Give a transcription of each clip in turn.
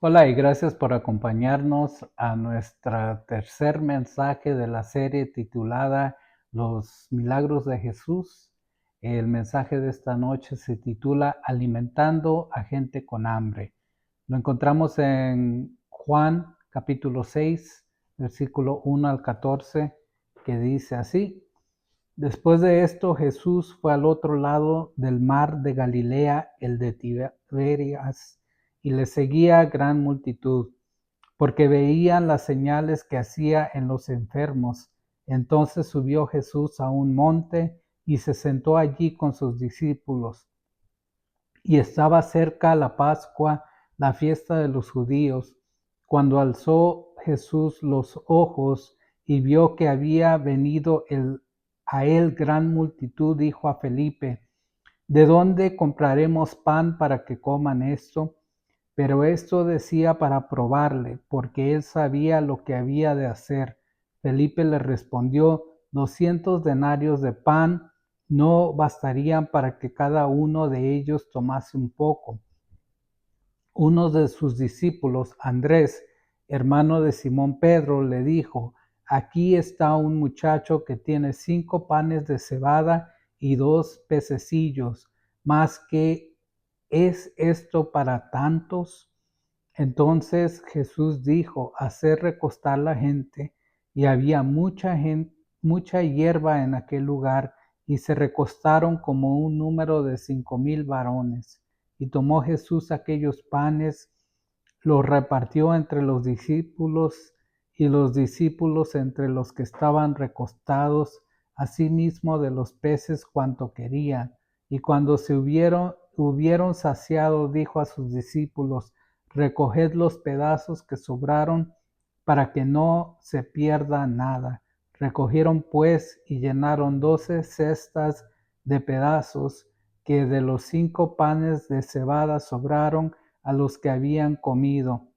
Hola y gracias por acompañarnos a nuestra tercer mensaje de la serie titulada Los Milagros de Jesús. El mensaje de esta noche se titula Alimentando a gente con hambre. Lo encontramos en Juan capítulo 6, versículo 1 al 14, que dice así: Después de esto, Jesús fue al otro lado del mar de Galilea, el de Tiberias, y le seguía gran multitud, porque veían las señales que hacía en los enfermos. Entonces subió Jesús a un monte y se sentó allí con sus discípulos. Y estaba cerca la Pascua, la fiesta de los judíos. Cuando alzó Jesús los ojos y vio que había venido a él gran multitud, dijo a Felipe: ¿De dónde compraremos pan para que coman esto? Pero esto decía para probarle, porque él sabía lo que había de hacer. Felipe le respondió: 200 denarios de pan no bastarían para que cada uno de ellos tomase un poco. Uno de sus discípulos, Andrés, hermano de Simón Pedro, le dijo: Aquí está un muchacho que tiene 5 panes de cebada y 2 pececillos, ¿mas qué es esto para tantos? Entonces Jesús dijo: Haced recostar la gente. Y había mucha hierba en aquel lugar, y se recostaron como un número de 5,000 varones. Y tomó Jesús aquellos panes, los repartió entre los discípulos, y los discípulos entre los que estaban recostados, asimismo de los peces cuanto querían. Y cuando se hubieron saciado, dijo a sus discípulos: Recoged los pedazos que sobraron, para que no se pierda nada. Recogieron pues y llenaron 12 cestas de pedazos que de los 5 panes de cebada sobraron a los que habían comido.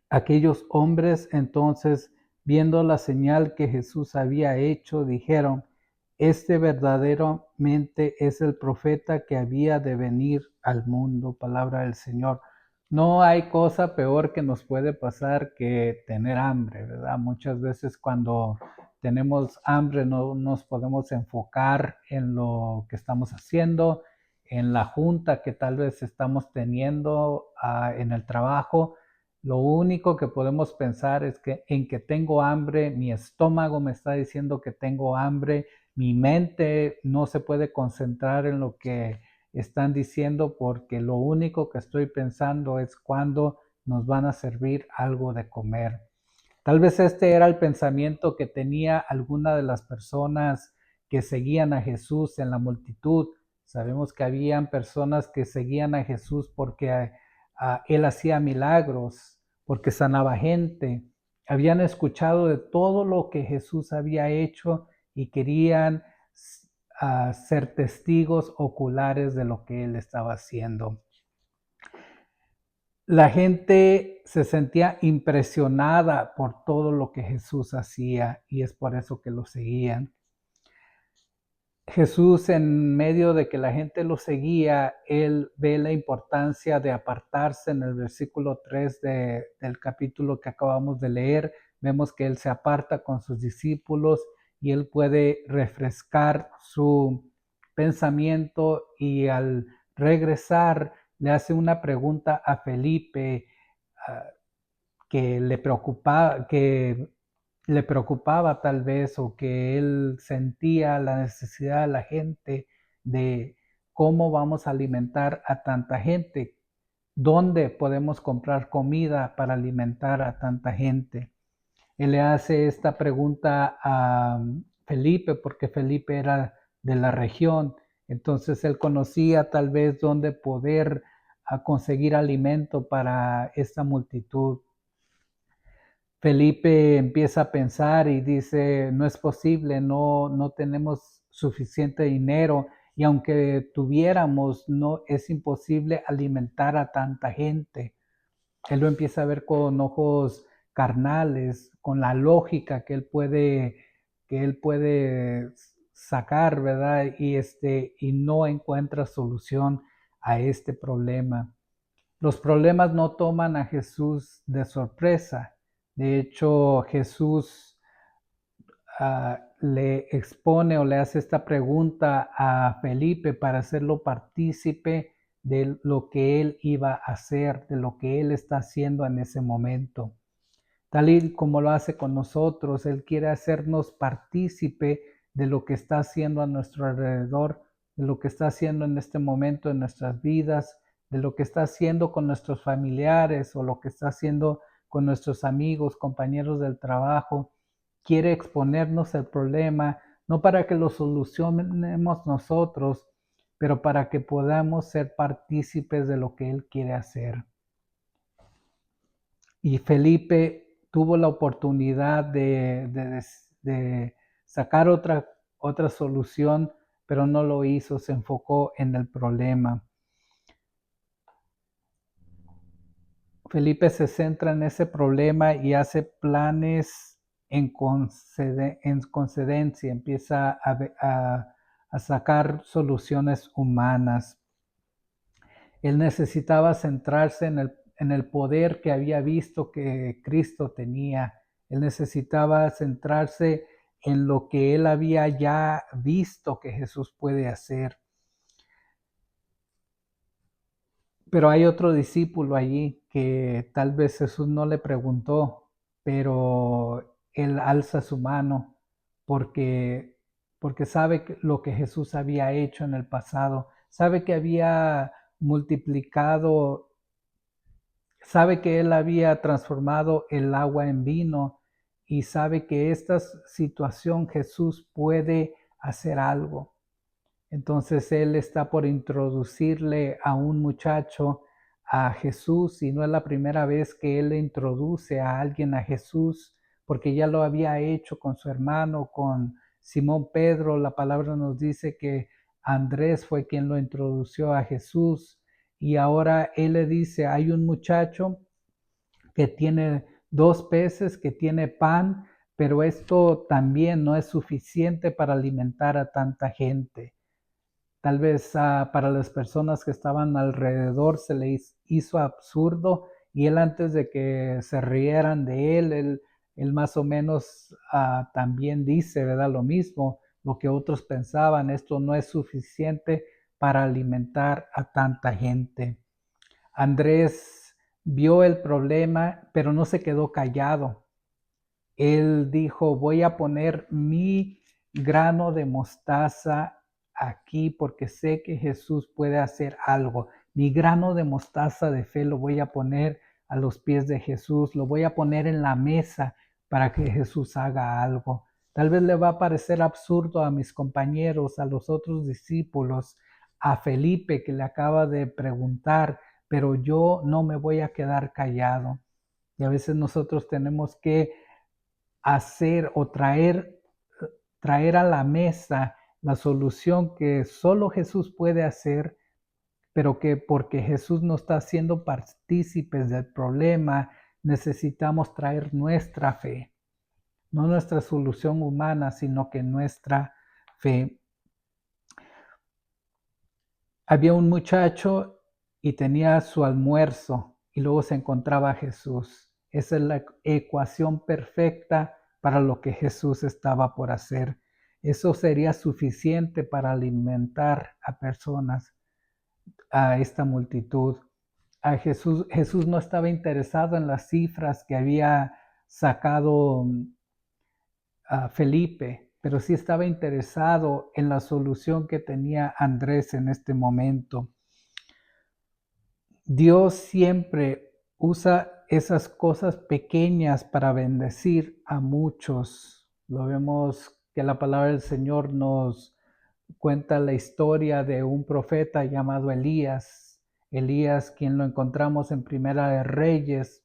Aquellos hombres entonces, viendo la señal que Jesús había hecho, dijeron: Este verdaderamente es el profeta que había de venir al mundo. Palabra del Señor. No hay cosa peor que nos puede pasar que tener hambre, ¿verdad? Muchas veces cuando tenemos hambre no nos podemos enfocar en lo que estamos haciendo, en la junta que tal vez estamos teniendo en el trabajo. Lo único que podemos pensar es que en que tengo hambre, mi estómago me está diciendo que tengo hambre, mi mente no se puede concentrar en lo que están diciendo, porque lo único que estoy pensando es cuándo nos van a servir algo de comer. Tal vez este era el pensamiento que tenía alguna de las personas que seguían a Jesús en la multitud. Sabemos que habían personas que seguían a Jesús porque él hacía milagros, porque sanaba gente. Habían escuchado de todo lo que Jesús había hecho y querían ser testigos oculares de lo que él estaba haciendo. La gente se sentía impresionada por todo lo que Jesús hacía, y es por eso que lo seguían. Jesús, en medio de que la gente lo seguía, él ve la importancia de apartarse. En el versículo 3 del capítulo que acabamos de leer, vemos que él se aparta con sus discípulos y él puede refrescar su pensamiento, y al regresar le hace una pregunta a Felipe, uh, que le preocupaba tal vez, o que él sentía la necesidad de la gente de cómo vamos a alimentar a tanta gente, dónde podemos comprar comida para alimentar a tanta gente. Él le hace esta pregunta a Felipe porque Felipe era de la región, entonces él conocía tal vez dónde poder conseguir alimento para esta multitud. Felipe empieza a pensar y dice: no es posible, no tenemos suficiente dinero, y aunque tuviéramos, no es imposible alimentar a tanta gente. Él lo empieza a ver con ojos carnales, con la lógica que él puede sacar, ¿verdad? Y no encuentra solución a este problema. Los problemas no toman a Jesús de sorpresa. De hecho, Jesús le expone o le hace esta pregunta a Felipe para hacerlo partícipe de lo que él iba a hacer, de lo que él está haciendo en ese momento. Tal y como lo hace con nosotros, Él quiere hacernos partícipe de lo que está haciendo a nuestro alrededor, de lo que está haciendo en este momento en nuestras vidas, de lo que está haciendo con nuestros familiares o lo que está haciendo con nuestros amigos, compañeros del trabajo. Quiere exponernos el problema, no para que lo solucionemos nosotros, pero para que podamos ser partícipes de lo que Él quiere hacer. Y Felipe tuvo la oportunidad de sacar otra solución, pero no lo hizo, se enfocó en el problema. Felipe se centra en ese problema y hace planes en concedencia, empieza a sacar soluciones humanas. Él necesitaba centrarse en el poder que había visto que Cristo tenía. Él necesitaba centrarse en lo que él había ya visto que Jesús puede hacer. Pero hay otro discípulo allí que tal vez Jesús no le preguntó, pero él alza su mano porque, porque sabe lo que Jesús había hecho en el pasado, sabe que había multiplicado, sabe que él había transformado el agua en vino y sabe que esta situación Jesús puede hacer algo. Entonces él está por introducirle a un muchacho a Jesús y no es la primera vez que él le introduce a alguien a Jesús, porque ya lo había hecho con su hermano, con Simón Pedro. La palabra nos dice que Andrés fue quien lo introdució a Jesús y ahora él le dice, hay un muchacho que tiene 2 peces, que tiene pan, pero esto también no es suficiente para alimentar a tanta gente. Tal vez para las personas que estaban alrededor se les hizo absurdo y él antes de que se rieran de él más o menos también dice, ¿verdad? Lo mismo, lo que otros pensaban, esto no es suficiente para alimentar a tanta gente. Andrés vio el problema, pero no se quedó callado. Él dijo, voy a poner mi grano de mostaza aquí porque sé que Jesús puede hacer algo. Mi grano de mostaza de fe lo voy a poner a los pies de Jesús, lo voy a poner en la mesa para que Jesús haga algo. Tal vez le va a parecer absurdo a mis compañeros, a los otros discípulos, a Felipe que le acaba de preguntar, pero yo no me voy a quedar callado. Y a veces nosotros tenemos que hacer o traer a la mesa la solución que solo Jesús puede hacer, pero que porque Jesús nos está haciendo partícipes del problema, necesitamos traer nuestra fe, no nuestra solución humana, sino que nuestra fe. Había un muchacho y tenía su almuerzo y luego se encontraba a Jesús. Esa es la ecuación perfecta para lo que Jesús estaba por hacer. Eso sería suficiente para alimentar a personas, a esta multitud. Jesús no estaba interesado en las cifras que había sacado a Felipe, pero sí estaba interesado en la solución que tenía Andrés en este momento. Dios siempre usa esas cosas pequeñas para bendecir a muchos. Lo vemos que la palabra del Señor nos cuenta la historia de un profeta llamado Elías. Elías, quien lo encontramos en Primera de Reyes.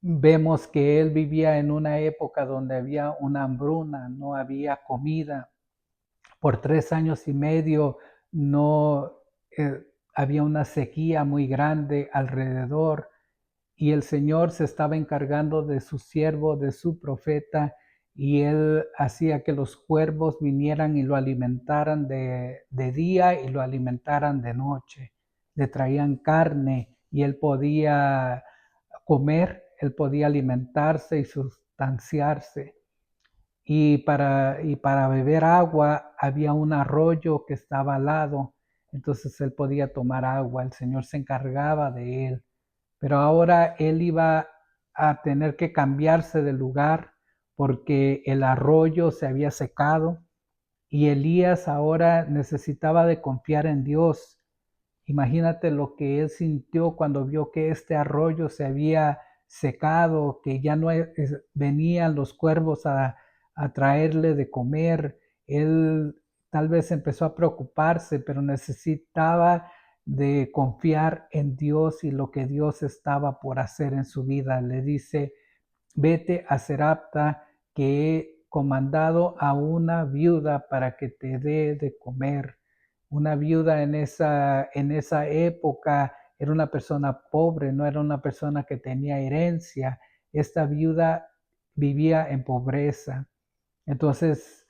Vemos que él vivía en una época donde había una hambruna, no había comida. Por 3 años y medio no había una sequía muy grande alrededor y el Señor se estaba encargando de su siervo, de su profeta, y él hacía que los cuervos vinieran y lo alimentaran de día y lo alimentaran de noche. le traían carne y él podía comer, él podía alimentarse y sustanciarse. Y para beber agua había un arroyo que estaba al lado, entonces él podía tomar agua, el Señor se encargaba de él. Pero ahora él iba a tener que cambiarse de lugar porque el arroyo se había secado y Elías ahora necesitaba de confiar en Dios. Imagínate lo que él sintió cuando vio que este arroyo se había secado, que ya no venían los cuervos a traerle de comer. Él tal vez empezó a preocuparse, pero necesitaba de confiar en Dios y lo que Dios estaba por hacer en su vida. Le dice, vete a Serapta, que he comandado a una viuda para que te dé de comer. Una viuda en esa época era una persona pobre, no era una persona que tenía herencia. Esta viuda vivía en pobreza. Entonces,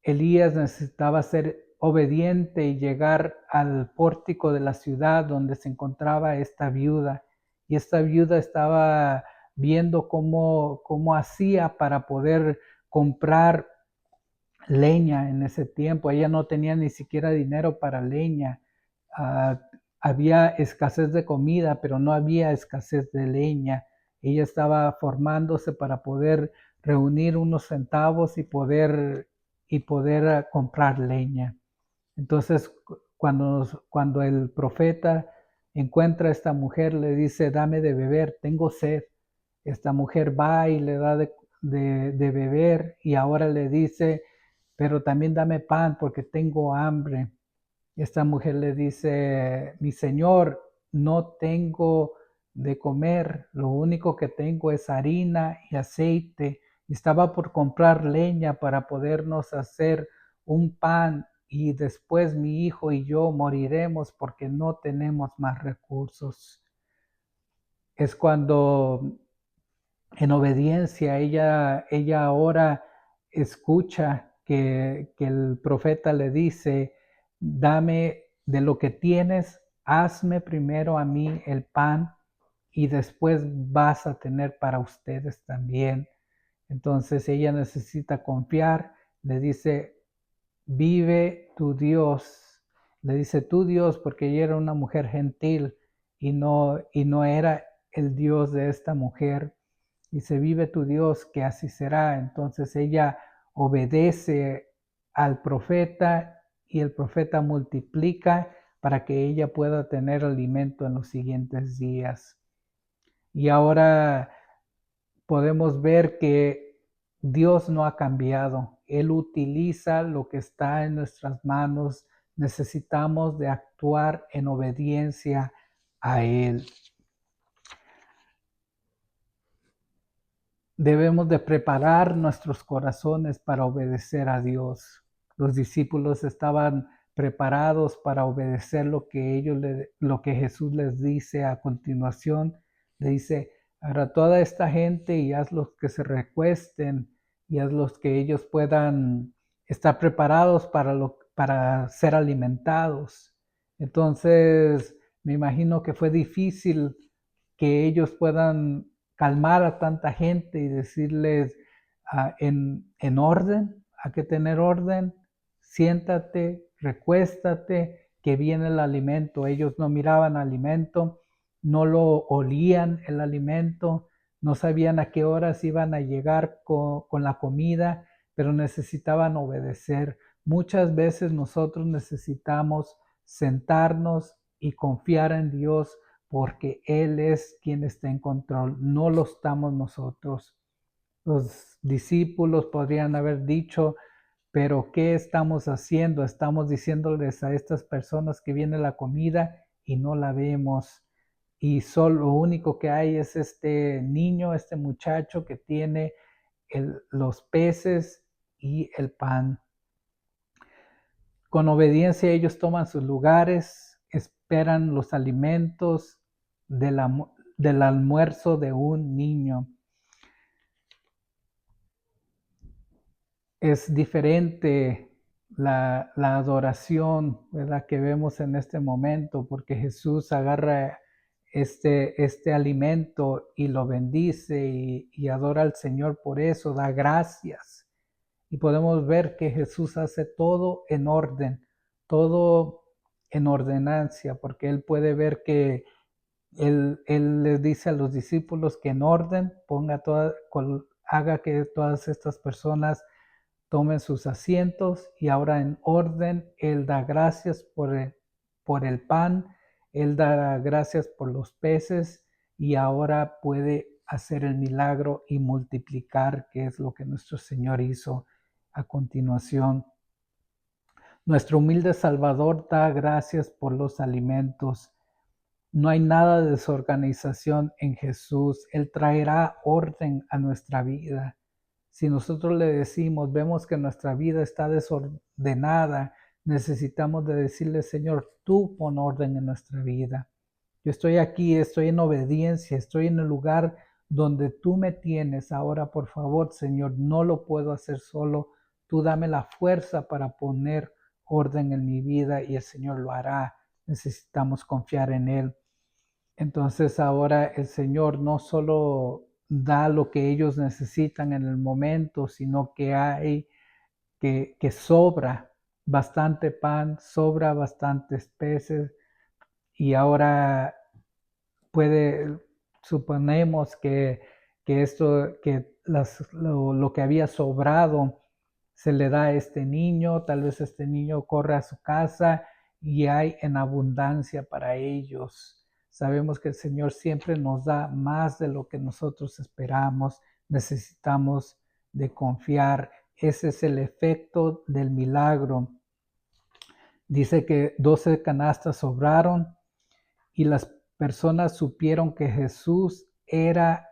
Elías necesitaba ser obediente y llegar al pórtico de la ciudad donde se encontraba esta viuda. Y esta viuda estaba viendo cómo hacía para poder comprar leña en ese tiempo. Ella no tenía ni siquiera dinero para leña. Ah, había escasez de comida, pero no había escasez de leña. Ella estaba formándose para poder reunir unos centavos y poder comprar leña. Entonces, cuando el profeta encuentra a esta mujer, le dice, dame de beber, tengo sed. Esta mujer va y le da de beber y ahora le dice, pero también dame pan porque tengo hambre. Esta mujer le dice, mi señor, no tengo de comer, lo único que tengo es harina y aceite. Estaba por comprar leña para podernos hacer un pan y después mi hijo y yo moriremos porque no tenemos más recursos. Es cuando en obediencia ella ahora escucha que el profeta le dice, dame de lo que tienes, hazme primero a mí el pan y después vas a tener para ustedes también. Entonces ella necesita confiar, le dice, vive tu Dios, le dice tu Dios porque ella era una mujer gentil y no era el Dios de esta mujer. Dice, vive tu Dios, que así será. Entonces ella obedece al profeta y el profeta multiplica para que ella pueda tener alimento en los siguientes días. Y ahora podemos ver que Dios no ha cambiado. Él utiliza lo que está en nuestras manos. Necesitamos de actuar en obediencia a Él. Debemos de preparar nuestros corazones para obedecer a Dios. Los discípulos estaban preparados para obedecer lo que Jesús les dice a continuación. Le dice, ahora toda esta gente y hazlos que se recuesten y hazlos que ellos puedan estar preparados para ser alimentados. Entonces, me imagino que fue difícil que ellos puedan calmar a tanta gente y decirles en orden, hay que tener orden, siéntate, recuéstate, que viene el alimento. Ellos no miraban alimento, no lo olían el alimento, no sabían a qué horas iban a llegar con la comida, pero necesitaban obedecer. Muchas veces nosotros necesitamos sentarnos y confiar en Dios porque Él es quien está en control, no lo estamos nosotros. Los discípulos podrían haber dicho, pero ¿qué estamos haciendo? Estamos diciéndoles a estas personas que viene la comida y no la vemos. Y solo lo único que hay es este niño, este muchacho que tiene los peces y el pan. Con obediencia ellos toman sus lugares, esperan los alimentos del almuerzo de un niño. Es diferente la adoración, ¿verdad? Que vemos en este momento, porque Jesús agarra este alimento y lo bendice y adora al Señor por eso, da gracias. Y podemos ver que Jesús hace todo en orden, todo en ordenancia, porque Él puede ver que Él les dice a los discípulos que en orden haga que todas estas personas tomen sus asientos y ahora en orden Él da gracias por el pan, Él da gracias por los peces y ahora puede hacer el milagro y multiplicar, que es lo que nuestro Señor hizo a continuación. Nuestro humilde Salvador da gracias por los alimentos. No hay nada de desorganización en Jesús. Él traerá orden a nuestra vida. Si nosotros le decimos, vemos que nuestra vida está desordenada, necesitamos de decirle, Señor, tú pon orden en nuestra vida. Yo estoy aquí, estoy en obediencia, estoy en el lugar donde tú me tienes. Ahora, por favor, Señor, no lo puedo hacer solo. Tú dame la fuerza para poner orden en mi vida y el Señor lo hará. Necesitamos confiar en Él. Entonces ahora el Señor no solo da lo que ellos necesitan en el momento, sino que hay que sobra bastante pan, sobra bastantes peces y ahora suponemos lo que había sobrado se le da a este niño, tal vez este niño corre a su casa y hay en abundancia para ellos. Sabemos que el Señor siempre nos da más de lo que nosotros esperamos, necesitamos de confiar. Ese es el efecto del milagro. Dice que 12 canastas sobraron y las personas supieron que Jesús era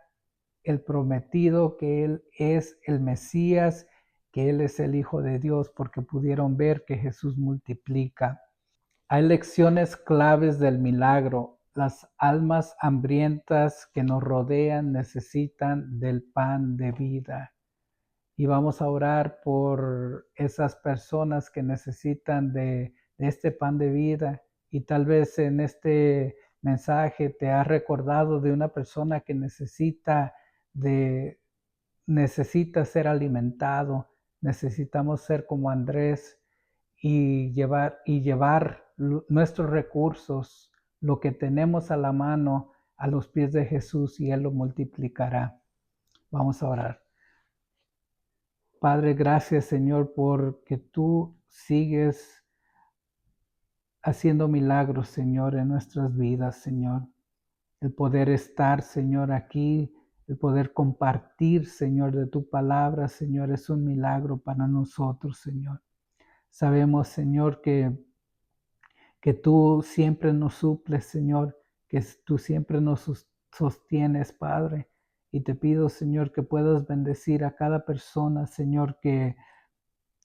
el prometido, que Él es el Mesías, que Él es el Hijo de Dios, porque pudieron ver que Jesús multiplica. Hay lecciones claves del milagro. Las almas hambrientas que nos rodean necesitan del pan de vida. Y vamos a orar por esas personas que necesitan de este pan de vida. Y tal vez en este mensaje te has recordado de una persona que necesita ser alimentado. Necesitamos ser como Andrés y llevar nuestros recursos, lo que tenemos a la mano, a los pies de Jesús y Él lo multiplicará. Vamos a orar. Padre, gracias Señor porque tú sigues haciendo milagros, Señor, en nuestras vidas, Señor. El poder estar, Señor, aquí, el poder compartir, Señor, de tu palabra, Señor, es un milagro para nosotros, Señor. Sabemos, Señor, que tú siempre nos suples, Señor, que tú siempre nos sostienes, Padre. Y te pido, Señor, que puedas bendecir a cada persona, Señor, que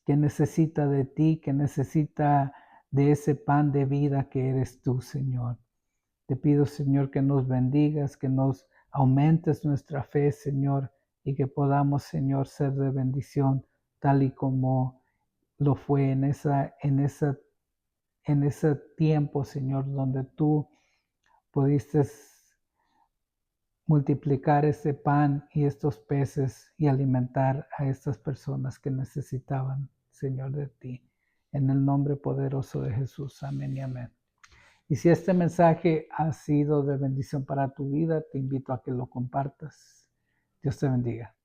necesita de ti, que necesita de ese pan de vida que eres tú, Señor. Te pido, Señor, que nos bendigas, que nos aumentes nuestra fe, Señor, y que podamos, Señor, ser de bendición, tal y como lo fue en ese tiempo, Señor, donde tú pudiste multiplicar ese pan y estos peces y alimentar a estas personas que necesitaban, Señor, de ti. En el nombre poderoso de Jesús. Amén y amén. Y si este mensaje ha sido de bendición para tu vida, te invito a que lo compartas. Dios te bendiga.